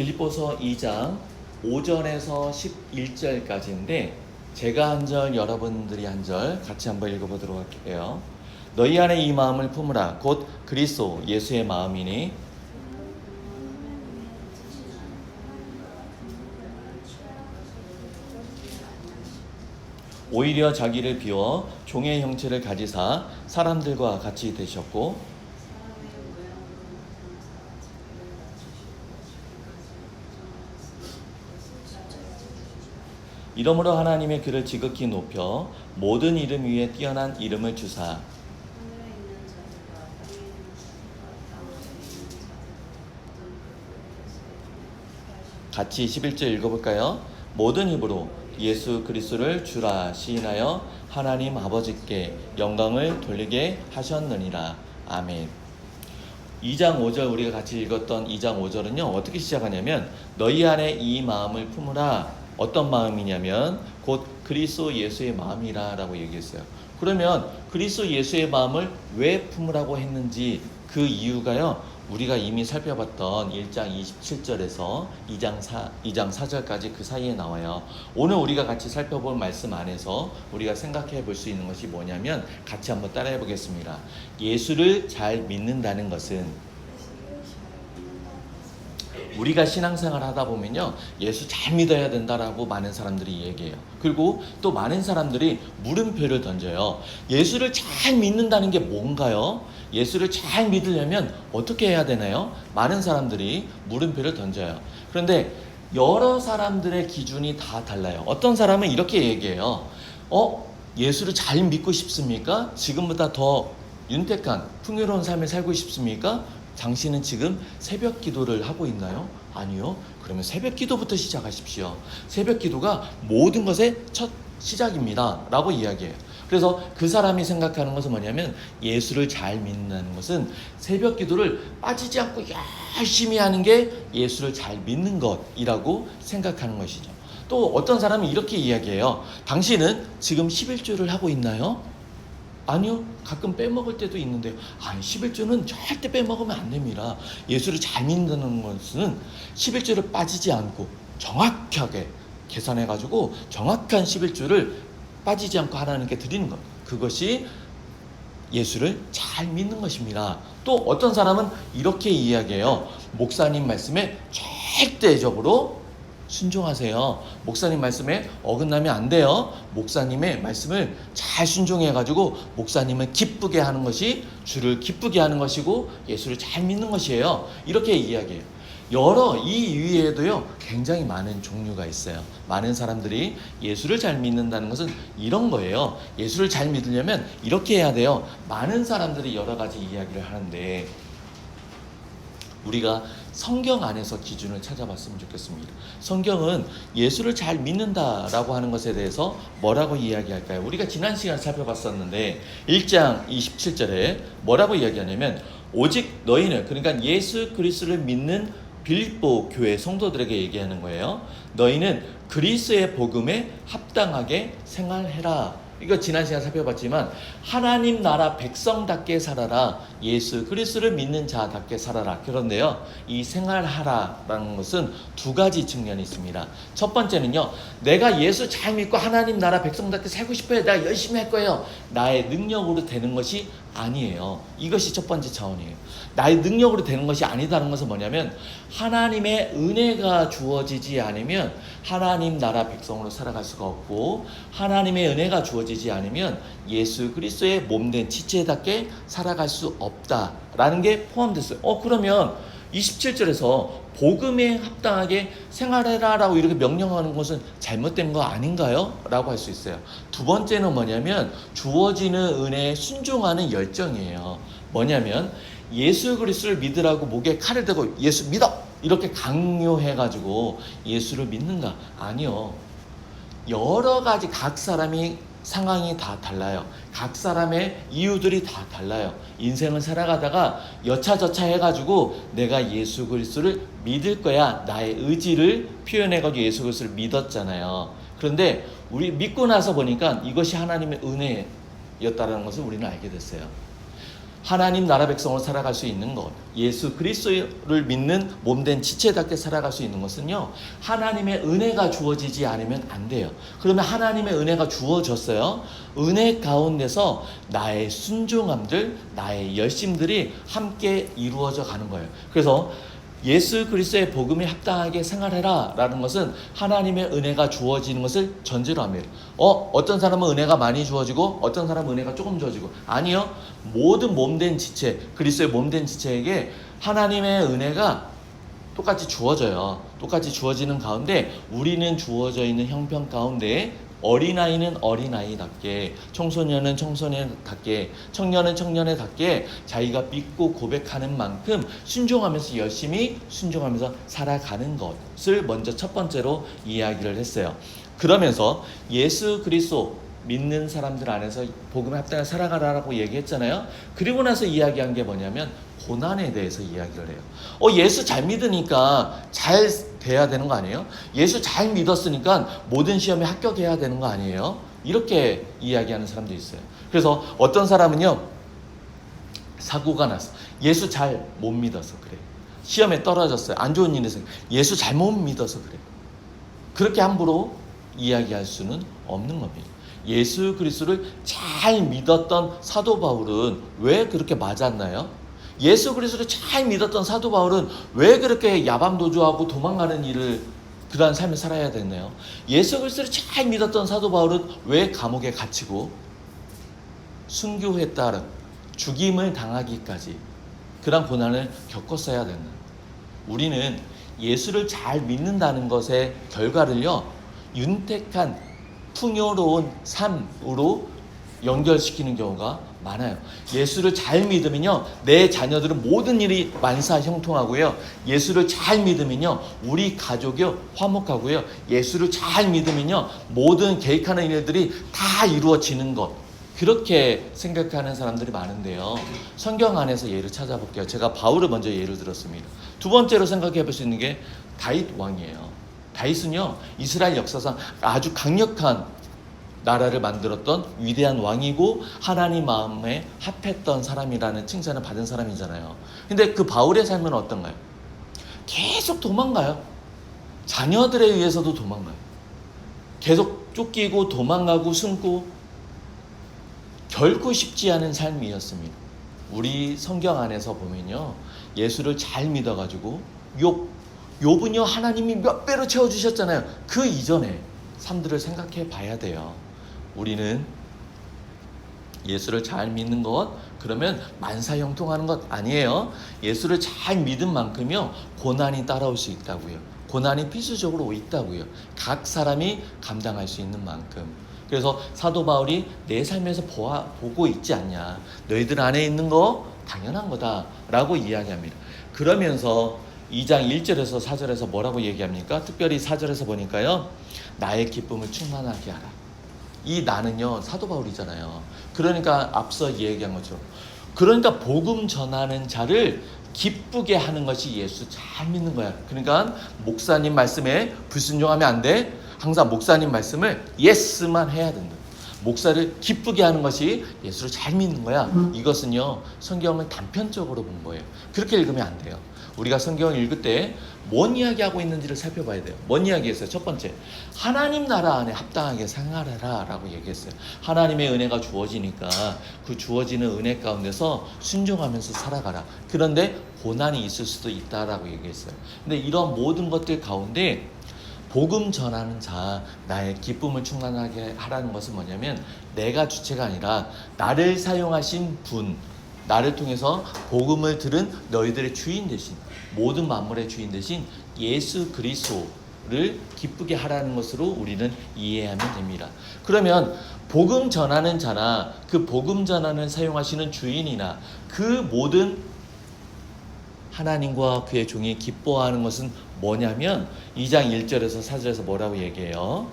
빌립보서 2장 5절에서 11절까지인데 제가 한 절 여러분들이 한 절 같이 한번 읽어보도록 할게요. 너희 안에 이 마음을 품으라 곧 그리스도 예수의 마음이니 오히려 자기를 비워 종의 형체를 가지사 사람들과 같이 되셨고 이러므로 하나님의 그를 지극히 높여 모든 이름 위에 뛰어난 이름을 주사 같이 11절 읽어볼까요? 모든 입으로 예수 그리스도를 주라 시인하여 하나님 아버지께 영광을 돌리게 하셨느니라. 아멘. 2장 5절 우리가 같이 읽었던 2장 5절은요 어떻게 시작하냐면 너희 안에 이 마음을 품으라. 어떤 마음이냐면 곧 그리스도 예수의 마음이라 라고 얘기했어요. 그러면 그리스도 예수의 마음을 왜 품으라고 했는지 그 이유가요 우리가 이미 살펴봤던 1장 27절에서 2장 4절까지 그 사이에 나와요. 오늘 우리가 같이 살펴볼 말씀 안에서 우리가 생각해 볼 수 있는 것이 뭐냐면 같이 한번 따라해 보겠습니다. 예수를 잘 믿는다는 것은 우리가 신앙생활 하다 보면요 예수 잘 믿어야 된다라고 많은 사람들이 얘기해요. 그리고 또 많은 사람들이 물음표를 던져요. 예수를 잘 믿는다는 게 뭔가요? 예수를 잘 믿으려면 어떻게 해야 되나요? 많은 사람들이 물음표를 던져요. 그런데 여러 사람들의 기준이 다 달라요. 어떤 사람은 이렇게 얘기해요. 예수를 잘 믿고 싶습니까? 지금보다 더 윤택한 풍요로운 삶을 살고 싶습니까? 당신은 지금 새벽 기도를 하고 있나요? 아니요. 그러면 새벽 기도부터 시작하십시오. 새벽 기도가 모든 것의 첫 시작입니다. 라고 이야기해요. 그래서 그 사람이 생각하는 것은 뭐냐면 예수를 잘 믿는 것은 새벽 기도를 빠지지 않고 열심히 하는 게 예수를 잘 믿는 것이라고 생각하는 것이죠. 또 어떤 사람은 이렇게 이야기해요. 당신은 지금 11조를 하고 있나요? 아니요. 가끔 빼먹을 때도 있는데요. 11조는 절대 빼먹으면 안 됩니다. 예수를 잘 믿는 것은 11조를 빠지지 않고 정확하게 계산해가지고 정확한 11조를 빠지지 않고 하나님께 드리는 것. 그것이 예수를 잘 믿는 것입니다. 또 어떤 사람은 이렇게 이야기해요. 목사님 말씀에 절대적으로 순종하세요. 목사님 말씀에 어긋나면 안 돼요. 목사님의 말씀을 잘 순종해가지고 목사님을 기쁘게 하는 것이 주를 기쁘게 하는 것이고 예수를 잘 믿는 것이에요. 이렇게 이야기해요. 이 이외에도요 굉장히 많은 종류가 있어요. 많은 사람들이 예수를 잘 믿는다는 것은 이런 거예요. 예수를 잘 믿으려면 이렇게 해야 돼요. 많은 사람들이 여러 가지 이야기를 하는데 우리가 성경 안에서 기준을 찾아봤으면 좋겠습니다. 성경은 예수를 잘 믿는다라고 하는 것에 대해서 뭐라고 이야기할까요? 우리가 지난 시간에 살펴봤었는데 1장 27절에 뭐라고 이야기하냐면 오직 너희는, 그러니까 예수 그리스도를 믿는 빌립보 교회 성도들에게 얘기하는 거예요. 너희는 그리스도의 복음에 합당하게 생활해라. 이거 지난 시간 살펴봤지만 하나님 나라 백성답게 살아라. 예수 그리스도를 믿는 자답게 살아라. 그런데요 이 생활하라라는 것은 두 가지 측면이 있습니다. 첫 번째는요 내가 예수 잘 믿고 하나님 나라 백성답게 살고 싶어요. 내가 열심히 할 거예요. 나의 능력으로 되는 것이 아니에요. 이것이 첫 번째 차원이에요. 나의 능력으로 되는 것이 아니다는 것은 뭐냐면 하나님의 은혜가 주어지지 않으면 하나님 나라 백성으로 살아갈 수가 없고 하나님의 은혜가 주어지지 않으면 예수 그리스도의 몸된 지체답게 살아갈 수 없다라는 게 포함됐어요. 그러면 27절에서 복음에 합당하게 생활해라 라고 이렇게 명령하는 것은 잘못된 거 아닌가요? 라고 할 수 있어요. 두 번째는 뭐냐면 주어지는 은혜에 순종하는 열정이에요. 뭐냐면 예수 그리스도를 믿으라고 목에 칼을 대고 예수 믿어! 이렇게 강요해가지고 예수를 믿는가? 아니요. 여러 가지 각 사람이 상황이 다 달라요. 각 사람의 이유들이 다 달라요. 인생을 살아가다가 여차저차 해가지고 내가 예수 그리스도를 믿을 거야. 나의 의지를 표현해가지고 예수 그리스도를 믿었잖아요. 그런데 우리 믿고 나서 보니까 이것이 하나님의 은혜였다는 것을 우리는 알게 됐어요. 하나님 나라 백성으로 살아갈 수 있는 것, 예수 그리스도를 믿는 몸된 지체답게 살아갈 수 있는 것은요, 하나님의 은혜가 주어지지 않으면 안 돼요. 그러면 하나님의 은혜가 주어졌어요. 은혜 가운데서 나의 순종함들, 나의 열심들이 함께 이루어져 가는 거예요. 그래서 예수 그리스도의 복음에 합당하게 생활해라 라는 것은 하나님의 은혜가 주어지는 것을 전제로 합니다. 어떤 사람은 은혜가 많이 주어지고 어떤 사람은 은혜가 조금 주어지고, 아니요, 모든 몸된 지체, 그리스도의 몸된 지체에게 하나님의 은혜가 똑같이 주어져요. 똑같이 주어지는 가운데 우리는 주어져 있는 형편 가운데 어린아이는 어린아이답게, 청소년은 청소년답게, 청년은 청년에답게 자기가 믿고 고백하는 만큼 순종하면서 열심히 순종하면서 살아가는 것을 먼저 첫 번째로 이야기를 했어요. 그러면서 예수 그리스도 믿는 사람들 안에서 복음에 합당하게 살아가라라고 얘기했잖아요. 그리고 나서 이야기한 게 뭐냐면 고난에 대해서 이야기를 해요. 예수 잘 믿으니까 잘 돼야 되는 거 아니에요? 예수 잘 믿었으니까 모든 시험에 합격해야 되는 거 아니에요? 이렇게 이야기하는 사람도 있어요. 그래서 어떤 사람은요, 사고가 났어. 예수 잘 못 믿어서 그래. 시험에 떨어졌어요. 안 좋은 일이 있어요. 예수 잘못 믿어서 그래. 그렇게 함부로 이야기할 수는 없는 겁니다. 예수 그리스도를 잘 믿었던 사도 바울은 왜 그렇게 맞았나요? 예수 그리스도를 잘 믿었던 사도 바울은 왜 그렇게 야밤도주하고 도망가는 일을, 그러한 삶을 살아야 됐나요? 예수 그리스도를 잘 믿었던 사도 바울은 왜 감옥에 갇히고 순교에 따른 죽임을 당하기까지 그런 고난을 겪었어야 됐나요? 우리는 예수를 잘 믿는다는 것의 결과를요, 윤택한 풍요로운 삶으로 연결시키는 경우가 많아요. 예수를 잘 믿으면요, 내 자녀들은 모든 일이 만사형통하고요. 예수를 잘 믿으면요, 우리 가족이 화목하고요. 예수를 잘 믿으면요, 모든 계획하는 일들이 다 이루어지는 것. 그렇게 생각하는 사람들이 많은데요. 성경 안에서 예를 찾아볼게요. 제가 바울을 먼저 예를 들었습니다. 두 번째로 생각해 볼 수 있는 게 다윗 왕이에요. 다윗은요, 이스라엘 역사상 아주 강력한 나라를 만들었던 위대한 왕이고 하나님 마음에 합했던 사람이라는 칭찬을 받은 사람이잖아요. 근데 그 바울의 삶은 어떤가요? 계속 도망가요. 자녀들에 의해서도 도망가요. 계속 쫓기고 도망가고 숨고, 결코 쉽지 않은 삶이었습니다. 우리 성경 안에서 보면요, 예수를 잘 믿어가지고 욥은요, 하나님이 몇 배로 채워주셨잖아요. 그 이전에 삶들을 생각해 봐야 돼요. 우리는 예수를 잘 믿는 것, 그러면 만사형통하는 것 아니에요. 예수를 잘 믿은 만큼요, 고난이 따라올 수 있다고요. 고난이 필수적으로 있다고요. 각 사람이 감당할 수 있는 만큼. 그래서 사도 바울이 내 삶에서 보고 있지 않냐, 너희들 안에 있는 거 당연한 거다 라고 이야기합니다. 그러면서 2장 1절에서 4절에서 뭐라고 얘기합니까? 특별히 4절에서 보니까요, 나의 기쁨을 충만하게 하라. 이 나는요, 사도 바울이잖아요. 그러니까 앞서 얘기한 것처럼, 그러니까 복음 전하는 자를 기쁘게 하는 것이 예수 잘 믿는 거야. 그러니까 목사님 말씀에 불순종하면 안 돼. 항상 목사님 말씀을 예스만 해야 된다. 목사를 기쁘게 하는 것이 예수를 잘 믿는 거야. 이것은요, 성경을 단편적으로 본 거예요. 그렇게 읽으면 안 돼요. 우리가 성경을 읽을 때 뭔 이야기하고 있는지를 살펴봐야 돼요. 뭔 이야기했어요? 첫 번째, 하나님 나라 안에 합당하게 생활해라 라고 얘기했어요. 하나님의 은혜가 주어지니까 그 주어지는 은혜 가운데서 순종하면서 살아가라. 그런데 고난이 있을 수도 있다라고 얘기했어요. 근데 이런 모든 것들 가운데 복음 전하는 자, 나의 기쁨을 충만하게 하라는 것은 뭐냐면, 내가 주체가 아니라 나를 사용하신 분, 나를 통해서 복음을 들은 너희들의 주인 대신, 모든 만물의 주인 대신 예수 그리스도를 기쁘게 하라는 것으로 우리는 이해하면 됩니다. 그러면 복음 전하는 자나 그 복음 전하는 사용하시는 주인이나 그 모든 하나님과 그의 종이 기뻐하는 것은 뭐냐면 2장 1절에서 4절에서 뭐라고 얘기해요?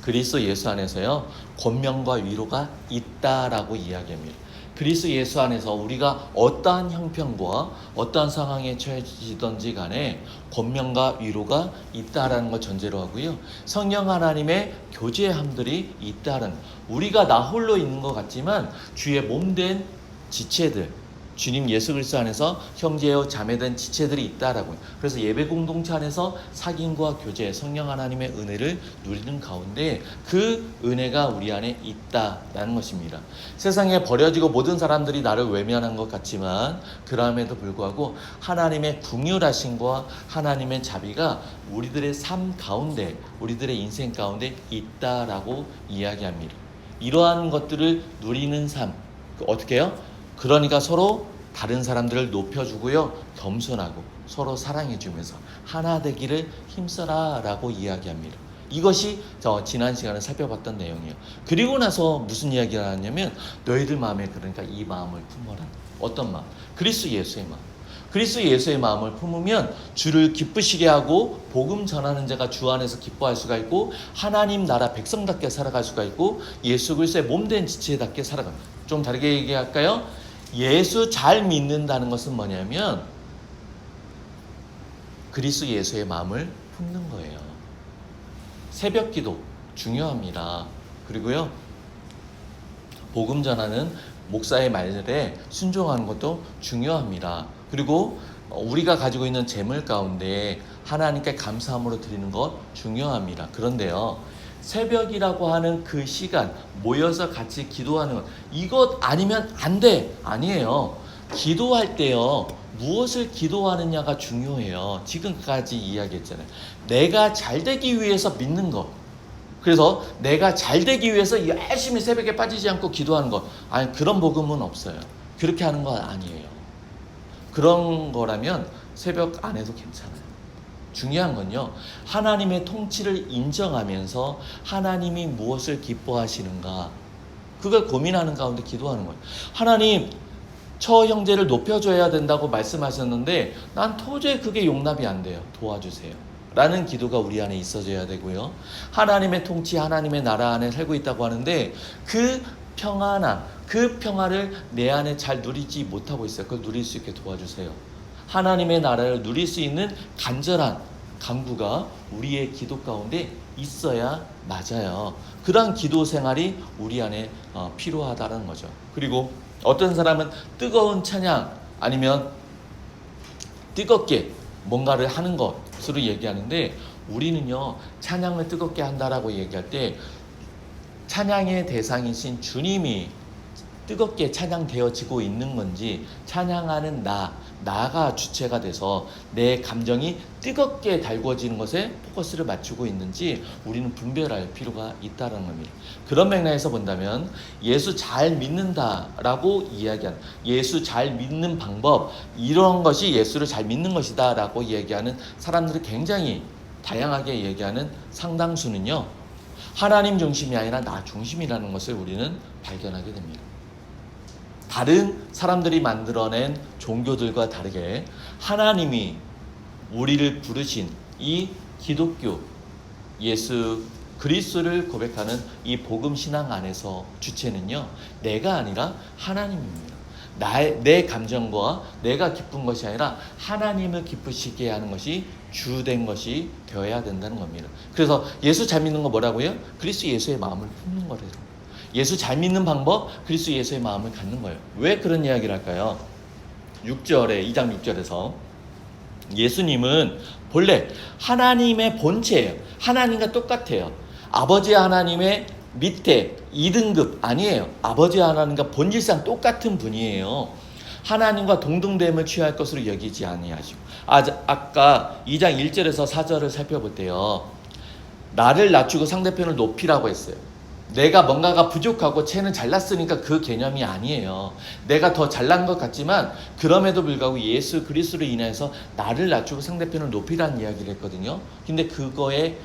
그리스도 예수 안에서요, 권명과 위로가 있다라고 이야기합니다. 그리스도 예수 안에서 우리가 어떠한 형편과 어떠한 상황에 처해지든지 간에 권면과 위로가 있다라는 걸 전제로 하고요. 성령 하나님의 교제함들이 있다는, 우리가 나 홀로 있는 것 같지만 주의 몸된 지체들, 주님 예수 그리스도 안에서 형제요 자매된 지체들이 있다라고. 그래서 예배 공동체 안에서 사귐과 교제, 성령 하나님의 은혜를 누리는 가운데 그 은혜가 우리 안에 있다라는 것입니다. 세상에 버려지고 모든 사람들이 나를 외면한 것 같지만 그럼에도 불구하고 하나님의 긍휼하심과 하나님의 자비가 우리들의 삶 가운데, 우리들의 인생 가운데 있다라고 이야기합니다. 이러한 것들을 누리는 삶, 어떻게 해요? 그러니까 서로 다른 사람들을 높여주고요, 겸손하고 서로 사랑해주면서 하나 되기를 힘써라 라고 이야기합니다. 이것이 지난 시간에 살펴봤던 내용이에요. 그리고 나서 무슨 이야기가 나왔냐면 너희들 마음에 그러니까 이 마음을 품어라. 어떤 마음? 그리스도 예수의 마음. 그리스도 예수의 마음을 품으면 주를 기쁘시게 하고 복음 전하는 자가 주 안에서 기뻐할 수가 있고 하나님 나라 백성답게 살아갈 수가 있고 예수 그리스도의 몸된 지체답게 살아갑니다. 좀 다르게 얘기할까요? 예수 잘 믿는다는 것은 뭐냐면 그리스도 예수의 마음을 품는 거예요. 새벽 기도 중요합니다. 그리고요, 복음 전하는 목사의 말에 순종하는 것도 중요합니다. 그리고 우리가 가지고 있는 재물 가운데 하나님께 감사함으로 드리는 것 중요합니다. 그런데요, 새벽이라고 하는 그 시간 모여서 같이 기도하는 것, 이것 아니면 안 돼. 아니에요. 기도할 때요, 무엇을 기도하느냐가 중요해요. 지금까지 이야기했잖아요. 내가 잘 되기 위해서 믿는 것, 그래서 내가 잘 되기 위해서 열심히 새벽에 빠지지 않고 기도하는 것, 아니 그런 복음은 없어요. 그렇게 하는 건 아니에요. 그런 거라면 새벽 안 해도 괜찮아요. 중요한 건요, 하나님의 통치를 인정하면서 하나님이 무엇을 기뻐하시는가, 그걸 고민하는 가운데 기도하는 거예요. 하나님, 처 형제를 높여줘야 된다고 말씀하셨는데 난 도저히 그게 용납이 안 돼요. 도와주세요 라는 기도가 우리 안에 있어져야 되고요. 하나님의 통치, 하나님의 나라 안에 살고 있다고 하는데 그 평안함, 그 평화를 내 안에 잘 누리지 못하고 있어요. 그걸 누릴 수 있게 도와주세요. 하나님의 나라를 누릴 수 있는 간절한 간구가 우리의 기도 가운데 있어야 맞아요. 그러한 기도 생활이 우리 안에 필요하다는 거죠. 그리고 어떤 사람은 뜨거운 찬양 아니면 뜨겁게 뭔가를 하는 것으로 얘기하는데, 우리는요 찬양을 뜨겁게 한다라고 얘기할 때 찬양의 대상이신 주님이 뜨겁게 찬양되어지고 있는 건지, 찬양하는 나가 주체가 돼서 내 감정이 뜨겁게 달구어지는 것에 포커스를 맞추고 있는지 우리는 분별할 필요가 있다는 겁니다. 그런 맥락에서 본다면 예수 잘 믿는다라고 이야기하는, 예수 잘 믿는 방법, 이런 것이 예수를 잘 믿는 것이다 라고 이야기하는 사람들이 굉장히 다양하게 얘기하는 상당수는요, 하나님 중심이 아니라 나 중심이라는 것을 우리는 발견하게 됩니다. 다른 사람들이 만들어낸 종교들과 다르게 하나님이 우리를 부르신 이 기독교, 예수 그리스도를 고백하는 이 복음 신앙 안에서 주체는요, 내가 아니라 하나님입니다. 내 감정과 내가 기쁜 것이 아니라 하나님을 기쁘시게 하는 것이 주된 것이 되어야 된다는 겁니다. 그래서 예수 잘 믿는 거 뭐라고요? 그리스도 예수의 마음을 품는 거래요. 예수 잘 믿는 방법, 그리스도 예수의 마음을 갖는 거예요. 왜 그런 이야기를 할까요? 6절에 2장 6절에서 예수님은 본래 하나님의 본체예요. 하나님과 똑같아요. 아버지 하나님의 밑에 2등급 아니에요. 아버지 하나님과 본질상 똑같은 분이에요. 하나님과 동등됨을 취할 것으로 여기지 아니하시고, 아까 2장 1절에서 4절을 살펴볼 때요, 나를 낮추고 상대편을 높이라고 했어요. 내가 뭔가가 부족하고 쟤는 잘났으니까 그 개념이 아니에요. 내가 더 잘난 것 같지만 그럼에도 불구하고 예수 그리스도로 인해서 나를 낮추고 상대편을 높이라는 이야기를 했거든요. 근데 그거의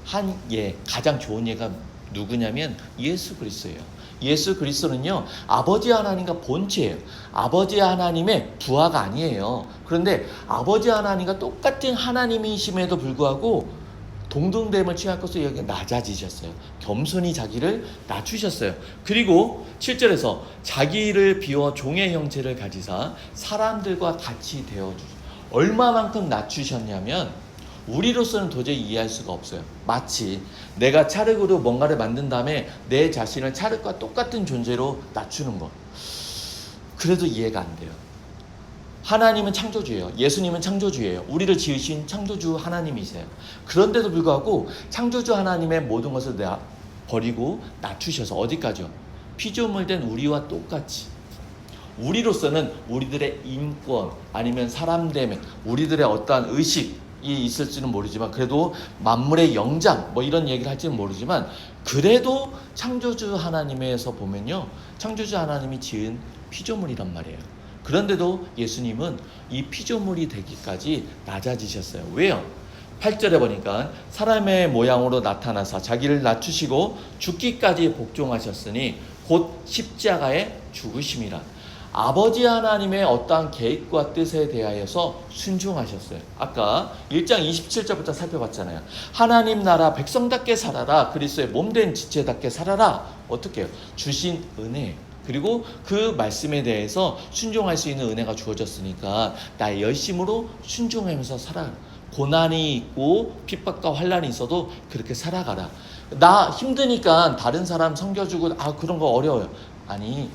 한 예, 가장 좋은 예가 누구냐면 예수 그리스도예요. 예수 그리스도는요, 아버지 하나님과 본체예요. 아버지 하나님의 부하가 아니에요. 그런데 아버지 하나님과 똑같은 하나님이심에도 불구하고 동등됨을 취할 것으로 여기 낮아지셨어요. 겸손히 자기를 낮추셨어요. 그리고 7절에서 자기를 비워 종의 형체를 가지사 사람들과 같이 되어주셨어요. 얼마만큼 낮추셨냐면 우리로서는 도저히 이해할 수가 없어요. 마치 내가 찰흙으로 뭔가를 만든 다음에 내 자신을 찰흙과 똑같은 존재로 낮추는 것. 그래도 이해가 안 돼요. 하나님은 창조주예요. 예수님은 창조주예요. 우리를 지으신 창조주 하나님이세요. 그런데도 불구하고 창조주 하나님의 모든 것을 버리고 낮추셔서 어디까지요? 피조물 된 우리와 똑같이. 우리로서는 우리들의 인권 아니면 사람됨, 우리들의 어떠한 의식이 있을지는 모르지만 그래도 만물의 영장 뭐 이런 얘기를 할지는 모르지만 그래도 창조주 하나님에서 보면요, 창조주 하나님이 지은 피조물이란 말이에요. 그런데도 예수님은 이 피조물이 되기까지 낮아지셨어요. 왜요? 8절에 보니까 사람의 모양으로 나타나서 자기를 낮추시고 죽기까지 복종하셨으니 곧 십자가에 죽으심이라. 아버지 하나님의 어떠한 계획과 뜻에 대하여서 순종하셨어요. 아까 1장 27절부터 살펴봤잖아요. 하나님 나라 백성답게 살아라. 그리스도의 몸된 지체답게 살아라. 어떻게 해요? 주신 은혜. 그리고 그 말씀에 대해서 순종할 수 있는 은혜가 주어졌으니까 나의 열심으로 순종하면서 살아. 고난이 있고 핍박과 환난이 있어도 그렇게 살아가라. 나 힘드니까 다른 사람 섬겨주고 그런 거 어려워요. 아니,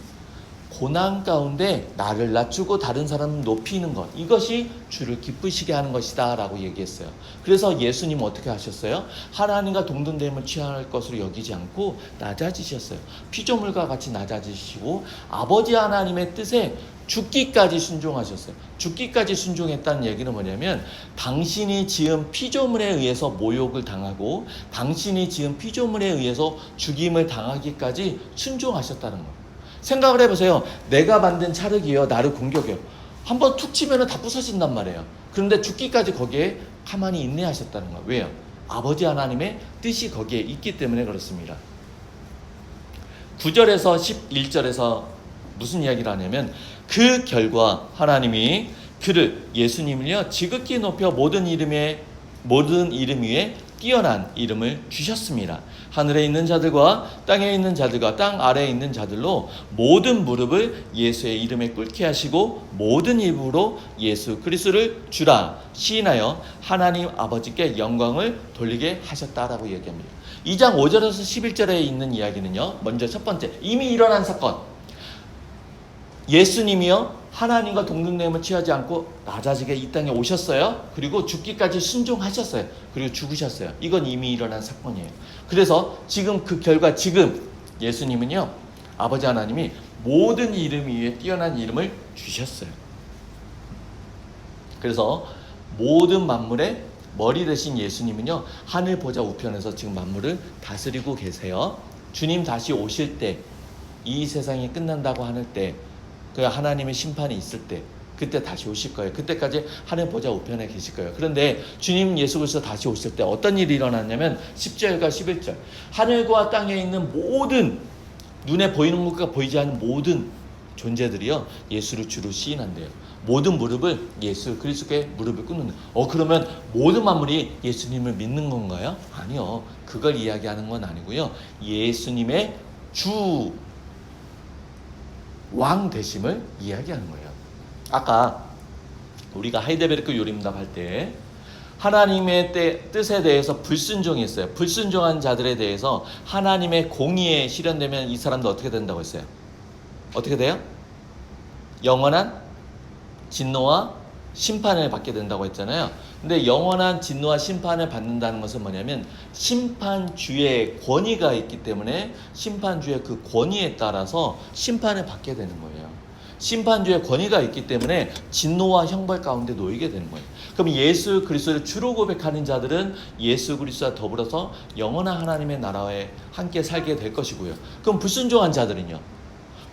고난 가운데 나를 낮추고 다른 사람을 높이는 것, 이것이 주를 기쁘시게 하는 것이다 라고 얘기했어요. 그래서 예수님은 어떻게 하셨어요? 하나님과 동등됨을 취할 것으로 여기지 않고 낮아지셨어요. 피조물과 같이 낮아지시고 아버지 하나님의 뜻에 죽기까지 순종하셨어요. 죽기까지 순종했다는 얘기는 뭐냐면 당신이 지은 피조물에 의해서 모욕을 당하고 당신이 지은 피조물에 의해서 죽임을 당하기까지 순종하셨다는 거예요. 생각을 해보세요. 내가 만든 찰흙이요, 나를 공격해요. 한번 툭 치면 다 부서진단 말이에요. 그런데 죽기까지 거기에 가만히 인내하셨다는 거예요. 왜요? 아버지 하나님의 뜻이 거기에 있기 때문에 그렇습니다. 9절에서 11절에서 무슨 이야기를 하냐면 그 결과 하나님이 그를, 예수님을요, 지극히 높여 모든 이름 위에 뛰어난 이름을 주셨습니다. 하늘에 있는 자들과 땅에 있는 자들과 땅 아래에 있는 자들로 모든 무릎을 예수의 이름에 꿇게 하시고 모든 입으로 예수 그리스도를 주라 시인하여 하나님 아버지께 영광을 돌리게 하셨다라고 얘기합니다. 2장 5절에서 11절에 있는 이야기는요, 먼저 첫 번째, 이미 일어난 사건. 예수님이요, 하나님과 동등됨을 취하지 않고 낮아지게 이 땅에 오셨어요. 그리고 죽기까지 순종하셨어요. 그리고 죽으셨어요. 이건 이미 일어난 사건이에요. 그래서 지금 그 결과, 지금 예수님은요, 아버지 하나님이 모든 이름 위에 뛰어난 이름을 주셨어요. 그래서 모든 만물의 머리 되신 예수님은요, 하늘 보좌 우편에서 지금 만물을 다스리고 계세요. 주님 다시 오실 때, 이 세상이 끝난다고 하는 때, 그 하나님의 심판이 있을 때, 그때 다시 오실 거예요. 그때까지 하늘 보좌 우편에 계실 거예요. 그런데 주님 예수 그리스도 다시 오실 때 어떤 일이 일어났냐면 10절과 11절, 하늘과 땅에 있는 모든, 눈에 보이는 것과 보이지 않는 모든 존재들이요, 예수를 주로 시인한대요. 모든 무릎을 예수 그리스도께 무릎을 꿇는. 그러면 모든 만물이 예수님을 믿는 건가요? 아니요. 그걸 이야기하는 건 아니고요. 예수님의 주 왕 되심을 이야기하는 거예요. 아까 우리가 하이델베르크 요림답 할 때 하나님의 뜻에 대해서 불순종했어요. 불순종한 자들에 대해서 하나님의 공의에 실현되면 이 사람들 어떻게 된다고 했어요? 어떻게 돼요? 영원한 진노와 심판을 받게 된다고 했잖아요. 근데 영원한 진노와 심판을 받는다는 것은 뭐냐면 심판주의 권위가 있기 때문에 심판주의 그 권위에 따라서 심판을 받게 되는 거예요. 심판주의 권위가 있기 때문에 진노와 형벌 가운데 놓이게 되는 거예요. 그럼 예수 그리스도를 주로 고백하는 자들은 예수 그리스도와 더불어서 영원한 하나님의 나라에 함께 살게 될 것이고요. 그럼 불순종한 자들은요,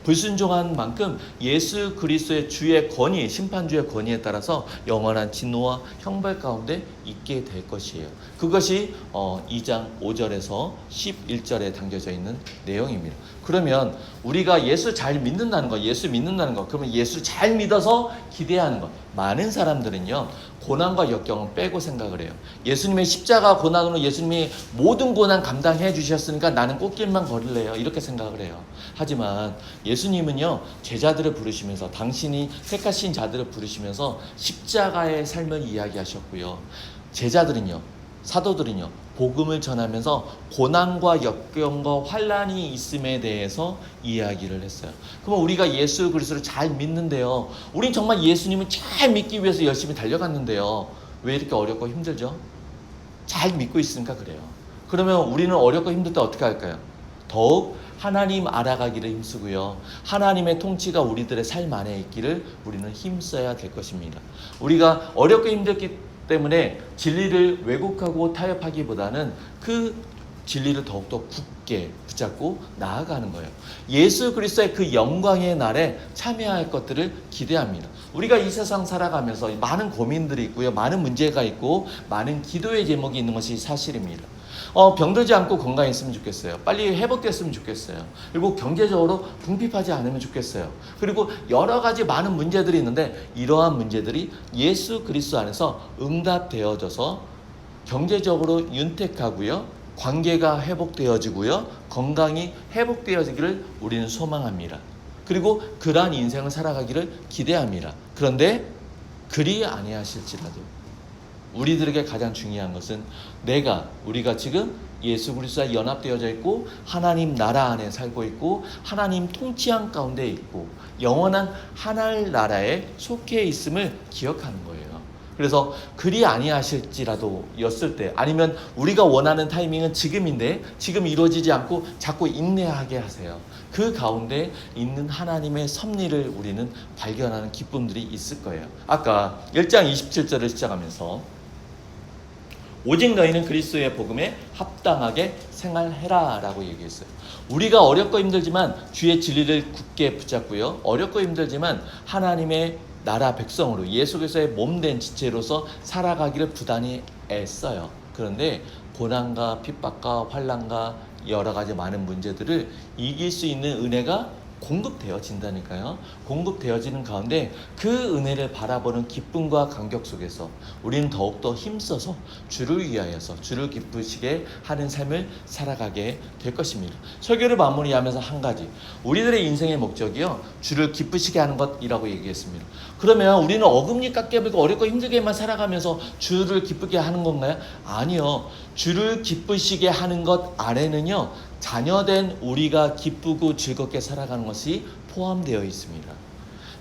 불순종한 만큼 예수 그리스도의 주의 권위, 심판주의 권위에 따라서 영원한 진노와 형벌 가운데 있게 될 것이에요. 그것이 2장 5절에서 11절에 담겨져 있는 내용입니다. 그러면 우리가 예수 잘 믿는다는 거, 예수 믿는다는 거, 그러면 예수 잘 믿어서 기대하는 거. 많은 사람들은요, 고난과 역경은 빼고 생각을 해요. 예수님의 십자가 고난으로 예수님이 모든 고난 감당해 주셨으니까 나는 꽃길만 걸을래요. 이렇게 생각을 해요. 하지만 예수님은요, 제자들을 부르시면서, 당신이 택하신 자들을 부르시면서 십자가의 삶을 이야기하셨고요. 제자들은요, 사도들은요, 복음을 전하면서 고난과 역경과 환난이 있음에 대해서 이야기를 했어요. 그럼 우리가 예수 그리스도를 잘 믿는데요, 우린 정말 예수님을 잘 믿기 위해서 열심히 달려갔는데요, 왜 이렇게 어렵고 힘들죠? 잘 믿고 있으니까 그래요. 그러면 우리는 어렵고 힘들 때 어떻게 할까요? 더욱 하나님 알아가기를 힘쓰고요, 하나님의 통치가 우리들의 삶 안에 있기를 우리는 힘써야 될 것입니다. 우리가 어렵고 힘들기 때문에 진리를 왜곡하고 타협하기보다는 그 진리를 더욱더 굳게 붙잡고 나아가는 거예요. 예수 그리스도의 그 영광의 날에 참여할 것들을 기대합니다. 우리가 이 세상 살아가면서 많은 고민들이 있고요, 많은 문제가 있고 많은 기도의 제목이 있는 것이 사실입니다. 병들지 않고 건강했으면 좋겠어요. 빨리 회복됐으면 좋겠어요. 그리고 경제적으로 궁핍하지 않으면 좋겠어요. 그리고 여러 가지 많은 문제들이 있는데, 이러한 문제들이 예수 그리스도 안에서 응답되어져서 경제적으로 윤택하고요, 관계가 회복되어지고요, 건강이 회복되어지기를 우리는 소망합니다. 그리고 그러한 인생을 살아가기를 기대합니다. 그런데 그리 아니하실지라도 우리들에게 가장 중요한 것은 우리가 지금 예수 그리스도와 연합되어져 있고 하나님 나라 안에 살고 있고 하나님 통치한 가운데 있고 영원한 하늘 나라에 속해 있음을 기억하는 거예요. 그래서 그리 아니하실지라도 였을 때, 아니면 우리가 원하는 타이밍은 지금인데 지금 이루어지지 않고 자꾸 인내하게 하세요. 그 가운데 있는 하나님의 섭리를 우리는 발견하는 기쁨들이 있을 거예요. 아까 1장 27절을 시작하면서 오직 너희는 그리스도의 복음에 합당하게 생활해라 라고 얘기했어요. 우리가 어렵고 힘들지만 주의 진리를 굳게 붙잡고요, 어렵고 힘들지만 하나님의 나라 백성으로 예수 그리스도의 몸된 지체로서 살아가기를 부단히 애써요. 그런데 고난과 핍박과 환난과 여러 가지 많은 문제들을 이길 수 있는 은혜가 공급되어진다니까요. 공급되어지는 가운데 그 은혜를 바라보는 기쁨과 감격 속에서 우리는 더욱더 힘써서 주를 위하여서 주를 기쁘시게 하는 삶을 살아가게 될 것입니다. 설교를 마무리하면서 한 가지, 우리들의 인생의 목적이요, 주를 기쁘시게 하는 것이라고 얘기했습니다. 그러면 우리는 어금니 깎여불고 어렵고 힘들게만 살아가면서 주를 기쁘게 하는 건가요? 아니요. 주를 기쁘시게 하는 것 안에는요, 자녀된 우리가 기쁘고 즐겁게 살아가는 것이 포함되어 있습니다.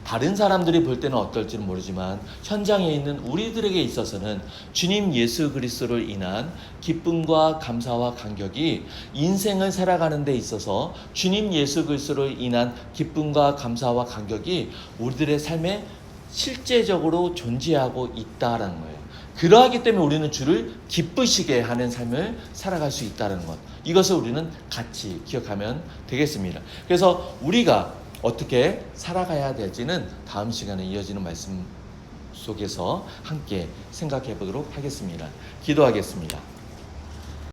다른 사람들이 볼 때는 어떨지는 모르지만 현장에 있는 우리들에게 있어서는 주님 예수 그리스도로 인한 기쁨과 감사와 감격이 인생을 살아가는 데 있어서 주님 예수 그리스도로 인한 기쁨과 감사와 감격이 우리들의 삶에 실제적으로 존재하고 있다라는 거예요. 그러하기 때문에 우리는 주를 기쁘시게 하는 삶을 살아갈 수 있다는 것, 이것을 우리는 같이 기억하면 되겠습니다. 그래서 우리가 어떻게 살아가야 될지는 다음 시간에 이어지는 말씀 속에서 함께 생각해 보도록 하겠습니다. 기도하겠습니다.